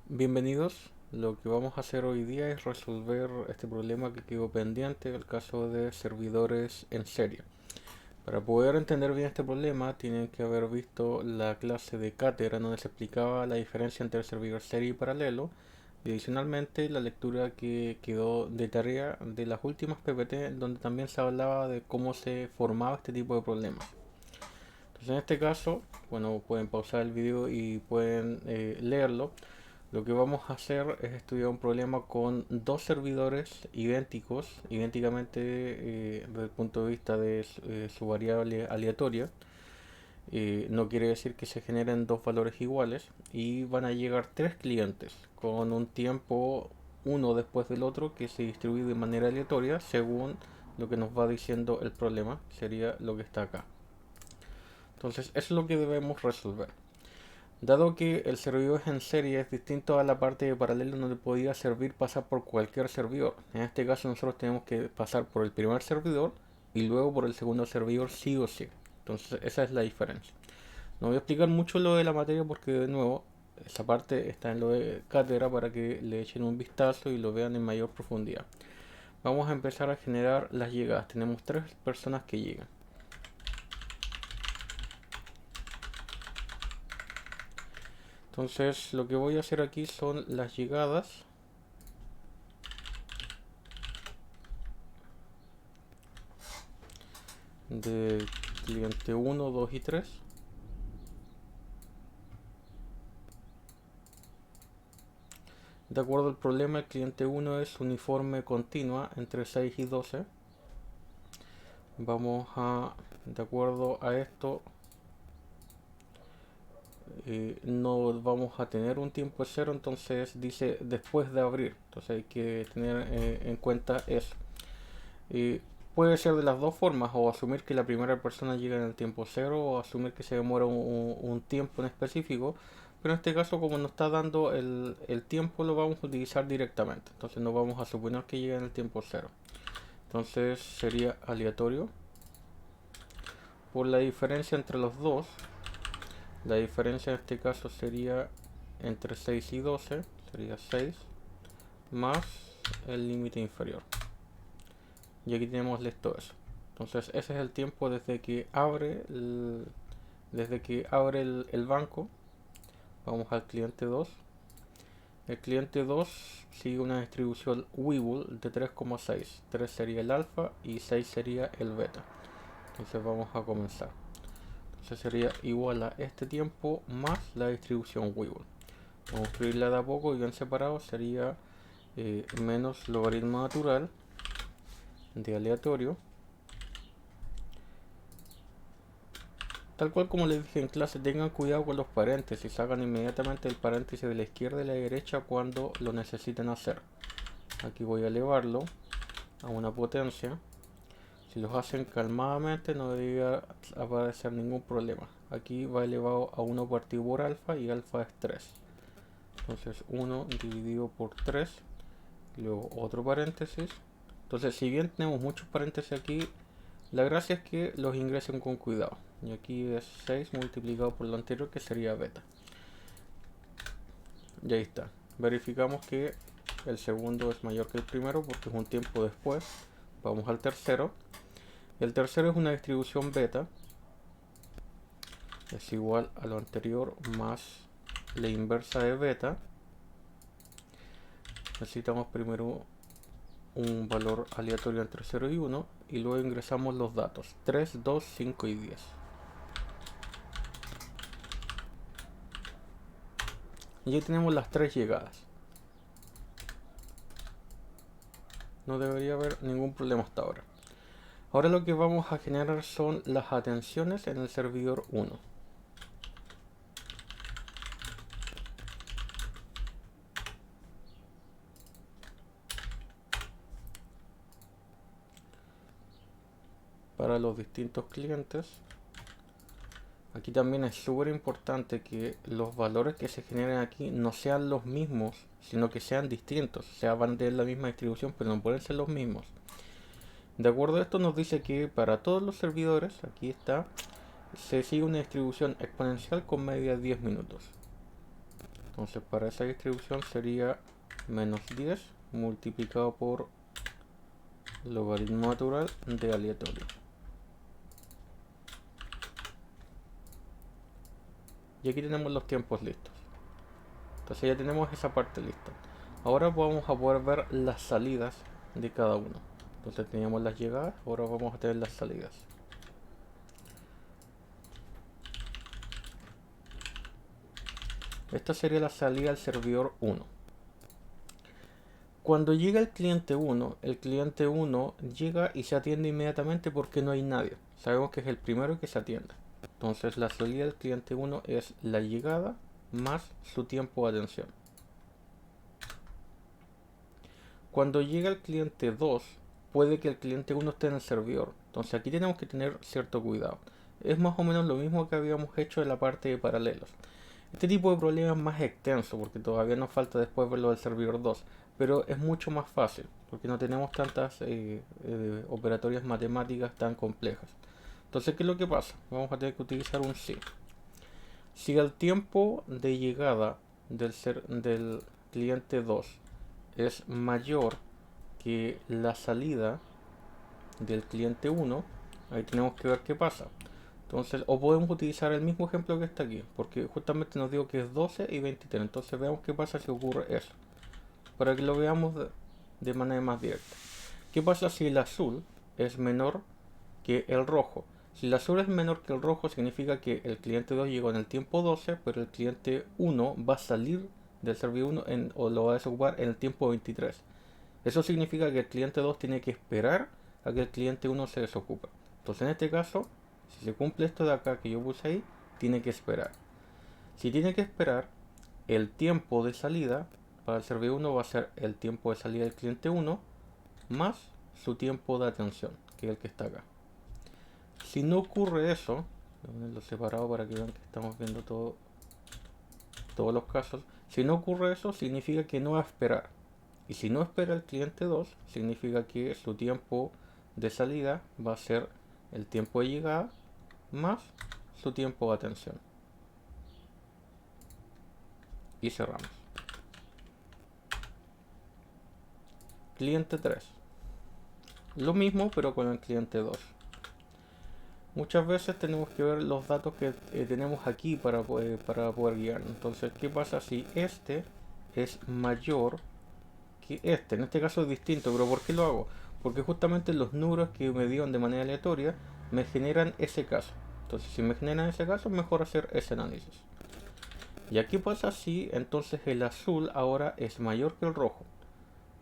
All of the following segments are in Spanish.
Bienvenidos. Lo que vamos a hacer hoy día es resolver este problema que quedó pendiente, el caso de servidores en serie. Para poder entender bien este problema, tienen que haber visto la clase de cátedra donde se explicaba la diferencia entre servidor serie y paralelo, y adicionalmente la lectura que quedó de tarea de las últimas PPT, donde también se hablaba de cómo se formaba este tipo de problemas. Entonces en este caso, bueno, pueden pausar el video y pueden leerlo. Lo que vamos a hacer es estudiar un problema con dos servidores idénticos, idénticamente desde el punto de vista de su variable aleatoria. No quiere decir que se generen dos valores iguales y van a llegar tres clientes con un tiempo uno después del otro que se distribuye de manera aleatoria según lo que nos va diciendo el problema, sería lo que está acá. Entonces, eso es lo que debemos resolver. Dado que el servidor en serie es distinto a la parte de paralelo, no le podía servir pasar por cualquier servidor. En este caso nosotros tenemos que pasar por el primer servidor y luego por el segundo servidor sí o sí. Entonces esa es la diferencia. No voy a explicar mucho lo de la materia porque de nuevo esa parte está en lo de cátedra para que le echen un vistazo y lo vean en mayor profundidad. Vamos a empezar a generar las llegadas. Tenemos tres personas que llegan. Entonces lo que voy a hacer aquí son las llegadas de cliente 1, 2 y 3. De acuerdo al problema, el cliente 1 es uniforme continua entre 6 y 12. Vamos a, de acuerdo a esto, no vamos a tener un tiempo cero, entonces dice después de abrir. Entonces hay que tener en cuenta eso. Eh, Puede ser de las dos formas, o asumir que la primera persona llega en el tiempo cero, o asumir que se demora un tiempo en específico, pero en este caso como nos está dando el tiempo lo vamos a utilizar directamente, entonces no vamos a suponer que llega en el tiempo cero. Entonces sería aleatorio por la diferencia entre los dos. La diferencia en este caso sería entre 6 y 12, sería 6 más el límite inferior. Y aquí tenemos listo eso. Entonces ese es el tiempo desde que abre el banco. Vamos al cliente 2. El cliente 2 sigue una distribución Webull de 3,6. 3 sería el alfa y 6 sería el beta. Entonces vamos a comenzar. Entonces sería igual a este tiempo más la distribución Webull. Vamos a escribirla de a poco y bien separado. Sería menos logaritmo natural de aleatorio. Tal cual como les dije en clase, tengan cuidado con los paréntesis, sacan inmediatamente el paréntesis de la izquierda y la derecha cuando lo necesiten hacer. Aquí voy a elevarlo a una potencia. Si los hacen calmadamente no debería aparecer ningún problema. Aquí va elevado a 1 partido por alfa y alfa es 3. Entonces 1 dividido por 3, y luego otro paréntesis. Entonces si bien tenemos muchos paréntesis aquí, la gracia es que los ingresen con cuidado. Y aquí es 6 multiplicado por lo anterior, que sería beta. Y ahí está. Verificamos que el segundo es mayor que el primero porque es un tiempo después. Vamos al tercero. El tercero es una distribución beta. Es igual a lo anterior más la inversa de beta. Necesitamos primero un valor aleatorio entre 0 y 1 y luego ingresamos los datos 3, 2, 5 y 10. Y ya tenemos las tres llegadas. No debería haber ningún problema hasta ahora. Ahora lo que vamos a generar son las atenciones en el servidor 1. Para los distintos clientes. Aquí también es súper importante que los valores que se generen aquí no sean los mismos, sino que sean distintos. O sea, van a tener la misma distribución, pero no pueden ser los mismos. De acuerdo a esto nos dice que para todos los servidores, aquí está, se sigue una distribución exponencial con media de 10 minutos. Entonces para esa distribución sería menos 10 multiplicado por logaritmo natural de aleatorio. Y aquí tenemos los tiempos listos. Entonces ya tenemos esa parte lista. Ahora vamos a poder ver las salidas de cada uno. Entonces teníamos las llegadas, ahora vamos a tener las salidas. Esta sería la salida al servidor 1. Cuando llega el cliente 1 llega y se atiende inmediatamente porque no hay nadie. Sabemos que es el primero que se atiende. Entonces la salida del cliente 1 es la llegada más su tiempo de atención. Cuando llega el cliente 2, puede que el cliente 1 esté en el servidor. Entonces aquí tenemos que tener cierto cuidado. Es más o menos lo mismo que habíamos hecho en la parte de paralelos. Este tipo de problema es más extenso porque todavía nos falta después verlo del servidor 2, pero es mucho más fácil porque no tenemos tantas operatorias matemáticas tan complejas. Entonces, ¿qué es lo que pasa? Vamos a tener que utilizar un si. Si el tiempo de llegada del cliente 2 es mayor que la salida del cliente 1, ahí tenemos que ver qué pasa. Entonces, o podemos utilizar el mismo ejemplo que está aquí, porque justamente nos digo que es 12 y 23. Entonces veamos qué pasa si ocurre eso, para que lo veamos de manera más directa. ¿Qué pasa si el azul es menor que el rojo? Si el azul es menor que el rojo, significa que el cliente 2 llegó en el tiempo 12, pero el cliente 1 va a salir del servidor 1 o lo va a desocupar en el tiempo 23. Eso significa que el cliente 2 tiene que esperar a que el cliente 1 se desocupe. Entonces en este caso, si se cumple esto de acá que yo puse ahí, tiene que esperar. Si tiene que esperar, el tiempo de salida para el servidor 1 va a ser el tiempo de salida del cliente 1 más su tiempo de atención, que es el que está acá. Si no ocurre eso, voy a ponerlo separado para que vean que estamos viendo todos los casos. Si no ocurre eso, significa que no va a esperar. Y si no espera el cliente 2, significa que su tiempo de salida va a ser el tiempo de llegada más su tiempo de atención. Y cerramos. Cliente 3. Lo mismo pero con el cliente 2. Muchas veces tenemos que ver los datos que tenemos aquí para poder guiarnos. Entonces, ¿qué pasa si este es mayor que este? En este caso es distinto, pero ¿por qué lo hago? Porque justamente los números que me dieron de manera aleatoria me generan ese caso. Entonces, si me generan ese caso, es mejor hacer ese análisis. ¿Y aquí pasa si entonces el azul ahora es mayor que el rojo?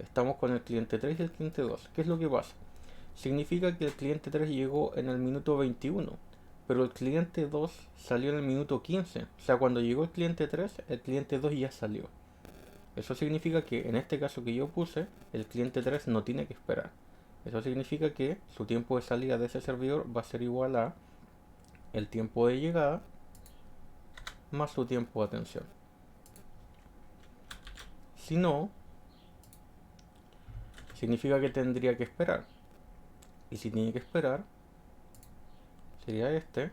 Estamos con el cliente 3 y el cliente 2. ¿Qué es lo que pasa? Significa que el cliente 3 llegó en el minuto 21, pero el cliente 2 salió en el minuto 15. O sea, cuando llegó el cliente 3, el cliente 2 ya salió. Eso significa que en este caso que yo puse, el cliente 3 no tiene que esperar. Eso significa que su tiempo de salida de ese servidor va a ser igual a el tiempo de llegada más su tiempo de atención. Si no, significa que tendría que esperar. Y si tiene que esperar, sería este,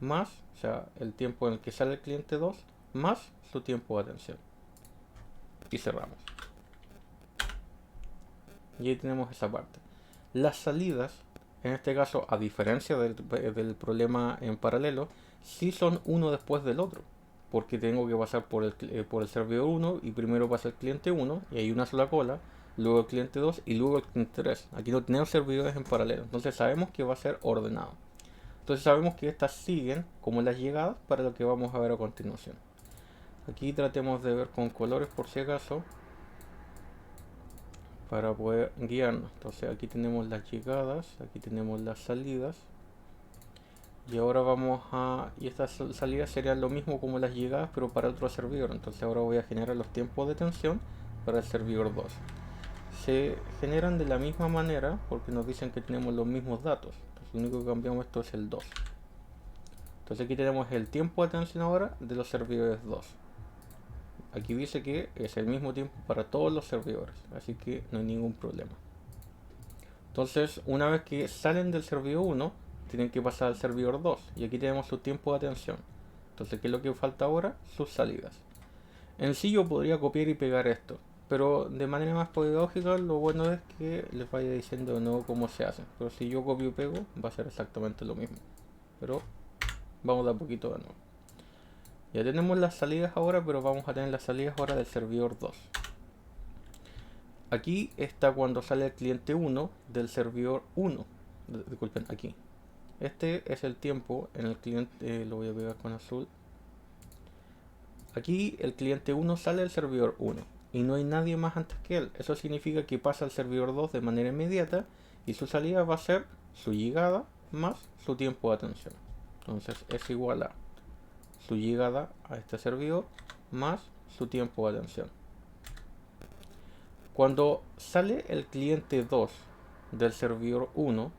más, o sea, el tiempo en el que sale el cliente 2, más su tiempo de atención. Y cerramos. Y ahí tenemos esa parte. Las salidas, en este caso, a diferencia del problema en paralelo, sí son uno después del otro. Porque tengo que pasar por el servidor 1 y primero pasa el cliente 1 y hay una sola cola, luego el cliente 2 y luego el cliente 3. Aquí no tenemos servidores en paralelo, entonces sabemos que va a ser ordenado. Entonces sabemos que estas siguen como las llegadas para lo que vamos a ver a continuación. Aquí tratemos de ver con colores por si acaso, para poder guiarnos. Entonces aquí tenemos las llegadas, aquí tenemos las salidas. Y ahora y estas salidas serían lo mismo como las llegadas, pero para otro servidor. Entonces ahora voy a generar los tiempos de tensión para el servidor 2. Se generan de la misma manera porque nos dicen que tenemos los mismos datos. Entonces lo único que cambiamos esto es el 2. Entonces aquí tenemos el tiempo de atención ahora de los servidores 2. Aquí dice que es el mismo tiempo para todos los servidores, así que no hay ningún problema. Entonces, una vez que salen del servidor 1, tienen que pasar al servidor 2. Y aquí tenemos su tiempo de atención. Entonces, ¿qué es lo que falta ahora? Sus salidas. En sí yo podría copiar y pegar esto, pero de manera más pedagógica lo bueno es que les vaya diciendo de nuevo cómo se hace. Pero si yo copio y pego va a ser exactamente lo mismo. Pero vamos de a poquito de nuevo. Ya tenemos las salidas ahora, pero vamos a tener las salidas ahora del servidor 2. Aquí está cuando sale el cliente 1 del servidor 1. Disculpen, aquí. Este es el tiempo en el cliente, lo voy a pegar con azul. Aquí el cliente 1 sale del servidor 1 y no hay nadie más antes que él. Eso significa que pasa al servidor 2 de manera inmediata y su salida va a ser su llegada más su tiempo de atención. Entonces es igual a su llegada a este servidor más su tiempo de atención. Cuando sale el cliente 2 del servidor 1,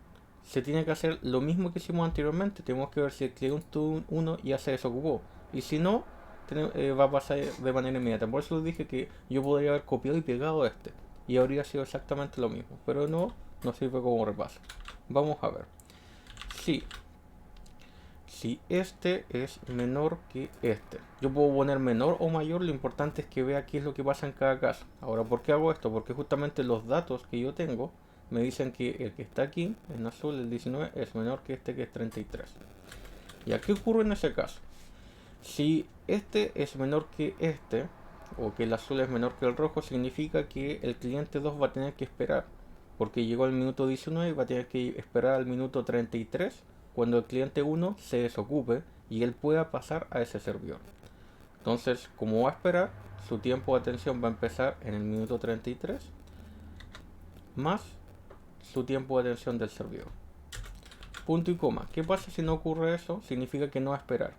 se tiene que hacer lo mismo que hicimos anteriormente. Tenemos que ver si el cliente 1 ya se desocupó. Y si no, va a pasar de manera inmediata. Por eso les dije que yo podría haber copiado y pegado este. Y habría sido exactamente lo mismo. Pero no sirve como repaso. Vamos a ver. Si este es menor que este. Yo puedo poner menor o mayor, lo importante es que vea qué es lo que pasa en cada caso. Ahora, ¿por qué hago esto? Porque justamente los datos que yo tengo me dicen que el que está aquí, en azul, el 19, es menor que este que es 33. ¿Y a qué ocurre en ese caso? Si este es menor que este, o que el azul es menor que el rojo, significa que el cliente 2 va a tener que esperar. Porque llegó al minuto 19 y va a tener que esperar al minuto 33 cuando el cliente 1 se desocupe y él pueda pasar a ese servidor. Entonces, como va a esperar, su tiempo de atención va a empezar en el minuto 33 más su tiempo de atención del servidor. Punto y coma. ¿Qué pasa si no ocurre eso? Significa que no va a esperar.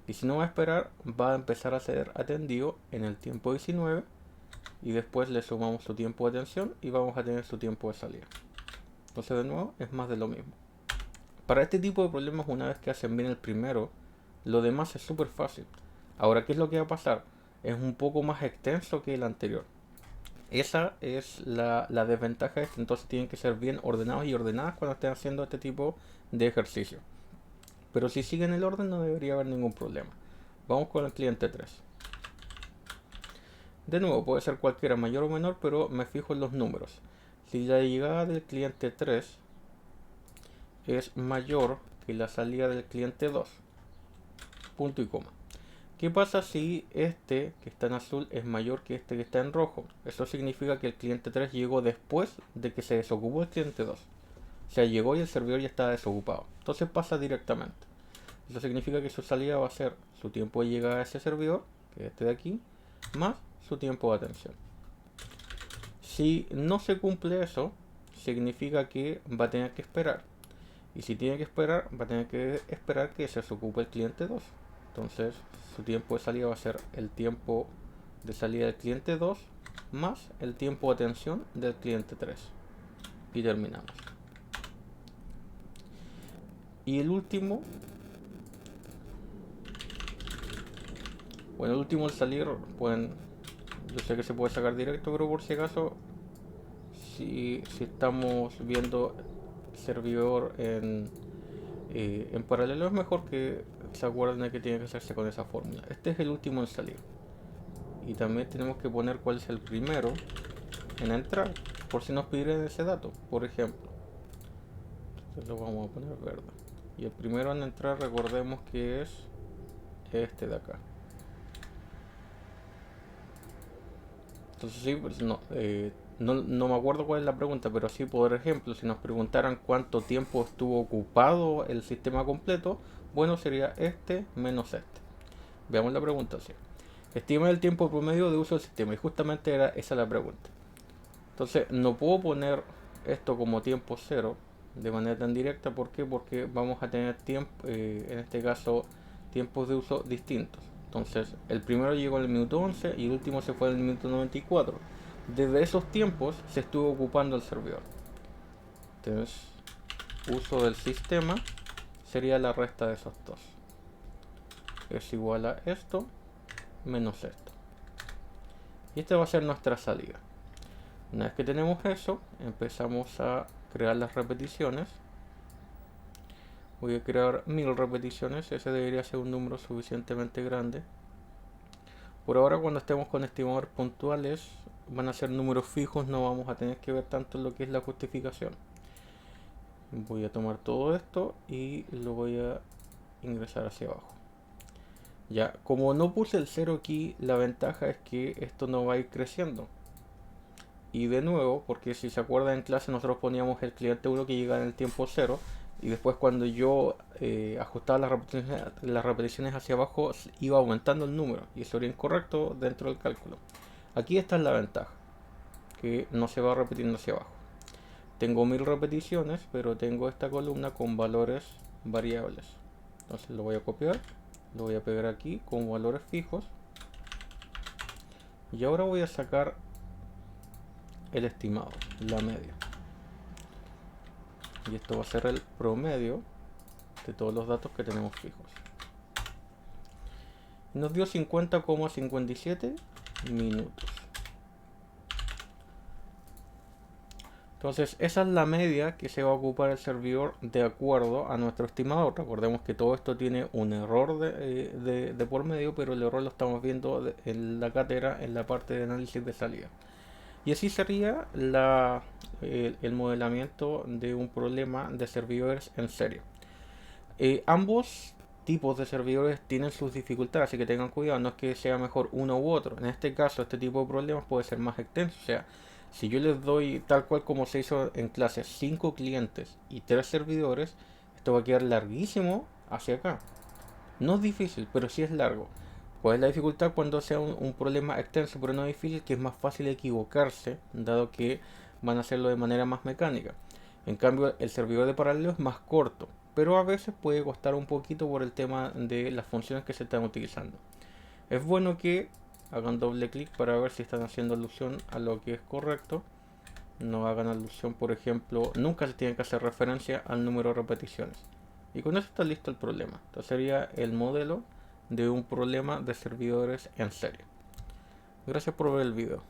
Y si no va a esperar, va a empezar a ser atendido en el tiempo 19 y después le sumamos su tiempo de atención y vamos a tener su tiempo de salida. Entonces, de nuevo, es más de lo mismo. Para este tipo de problemas, una vez que hacen bien el primero, lo demás es súper fácil. Ahora, ¿qué es lo que va a pasar? Es un poco más extenso que el anterior. Esa es la desventaja de este. Entonces tienen que ser bien ordenados y ordenadas cuando estén haciendo este tipo de ejercicio. Pero si siguen el orden no debería haber ningún problema. Vamos con el cliente 3. De nuevo, puede ser cualquiera, mayor o menor, pero me fijo en los números. Si la llegada del cliente 3 es mayor que la salida del cliente 2, punto y coma. ¿Qué pasa si este que está en azul es mayor que este que está en rojo? Eso significa que el cliente 3 llegó después de que se desocupó el cliente 2. O sea, llegó y el servidor ya estaba desocupado. Entonces pasa directamente. Eso significa que su salida va a ser su tiempo de llegada a ese servidor, que es este de aquí, más su tiempo de atención. Si no se cumple eso, significa que va a tener que esperar. Y si tiene que esperar, va a tener que esperar que se desocupe el cliente 2. Entonces, su tiempo de salida va a ser el tiempo de salida del cliente 2 más el tiempo de atención del cliente 3. Y terminamos. Y el último, bueno, el último al salir, pueden, yo sé que se puede sacar directo, pero por si acaso, si estamos viendo servidor en paralelo, es mejor que se acuerden de que tiene que hacerse con esa fórmula. Este es el último en salir. Y también tenemos que poner cuál es el primero en entrar, por si nos pidieran ese dato, por ejemplo. Entonces lo vamos a poner verde. Y el primero en entrar, recordemos que es este de acá. Entonces sí, pues no me acuerdo cuál es la pregunta, pero sí, por ejemplo, si nos preguntaran cuánto tiempo estuvo ocupado el sistema completo, bueno, sería este menos este. Veamos la pregunta, sí. Estima el tiempo promedio de uso del sistema, y justamente era esa la pregunta. Entonces, no puedo poner esto como tiempo cero de manera tan directa. ¿Por qué? Porque vamos a tener tiempo, en este caso, tiempos de uso distintos. Entonces, el primero llegó en el minuto 11 y el último se fue en el minuto 94. Desde esos tiempos se estuvo ocupando el servidor. Entonces, uso del sistema sería la resta de esos dos. Es igual a esto menos esto. Y esta va a ser nuestra salida. Una vez que tenemos eso, empezamos a crear las repeticiones. Voy a crear 1000 repeticiones, ese debería ser un número suficientemente grande. Por ahora, cuando estemos con estimadores puntuales, van a ser números fijos, no vamos a tener que ver tanto lo que es la justificación. Voy a tomar todo esto y lo voy a ingresar hacia abajo. Ya, como no puse el 0 aquí, la ventaja es que esto no va a ir creciendo. Y de nuevo, porque si se acuerdan en clase nosotros poníamos el cliente 1 que llega en el tiempo 0 y después cuando yo ajustaba las repeticiones hacia abajo iba aumentando el número y eso era incorrecto dentro del cálculo. Aquí está la ventaja, que no se va repitiendo hacia abajo. Tengo 1000 repeticiones, pero tengo esta columna con valores variables. Entonces lo voy a copiar, lo voy a pegar aquí con valores fijos y ahora voy a sacar el estimado, la media. Y esto va a ser el promedio de todos los datos que tenemos fijos. Nos dio 50,57 minutos. Entonces esa es la media que se va a ocupar el servidor de acuerdo a nuestro estimador. Recordemos que todo esto tiene un error de por medio, pero el error lo estamos viendo en la cátedra en la parte de análisis de salida. Y así sería el modelamiento de un problema de servidores en serie. Ambos tipos de servidores tienen sus dificultades, así que tengan cuidado, no es que sea mejor uno u otro. En este caso, este tipo de problemas puede ser más extenso, o sea, si yo les doy tal cual como se hizo en clase 5 clientes y 3 servidores, esto va a quedar larguísimo hacia acá. No es difícil, pero sí es largo. ¿Cuál es la dificultad cuando sea un problema extenso pero no difícil? Que es más fácil equivocarse, dado que van a hacerlo de manera más mecánica. En cambio, el servidor de paralelo es más corto, pero a veces puede costar un poquito por el tema de las funciones que se están utilizando. Es bueno que hagan doble clic para ver si están haciendo alusión a lo que es correcto. No hagan alusión, por ejemplo, nunca se tiene que hacer referencia al número de repeticiones. Y con eso está listo el problema. Entonces sería el modelo de un problema de servidores en serie. Gracias por ver el video.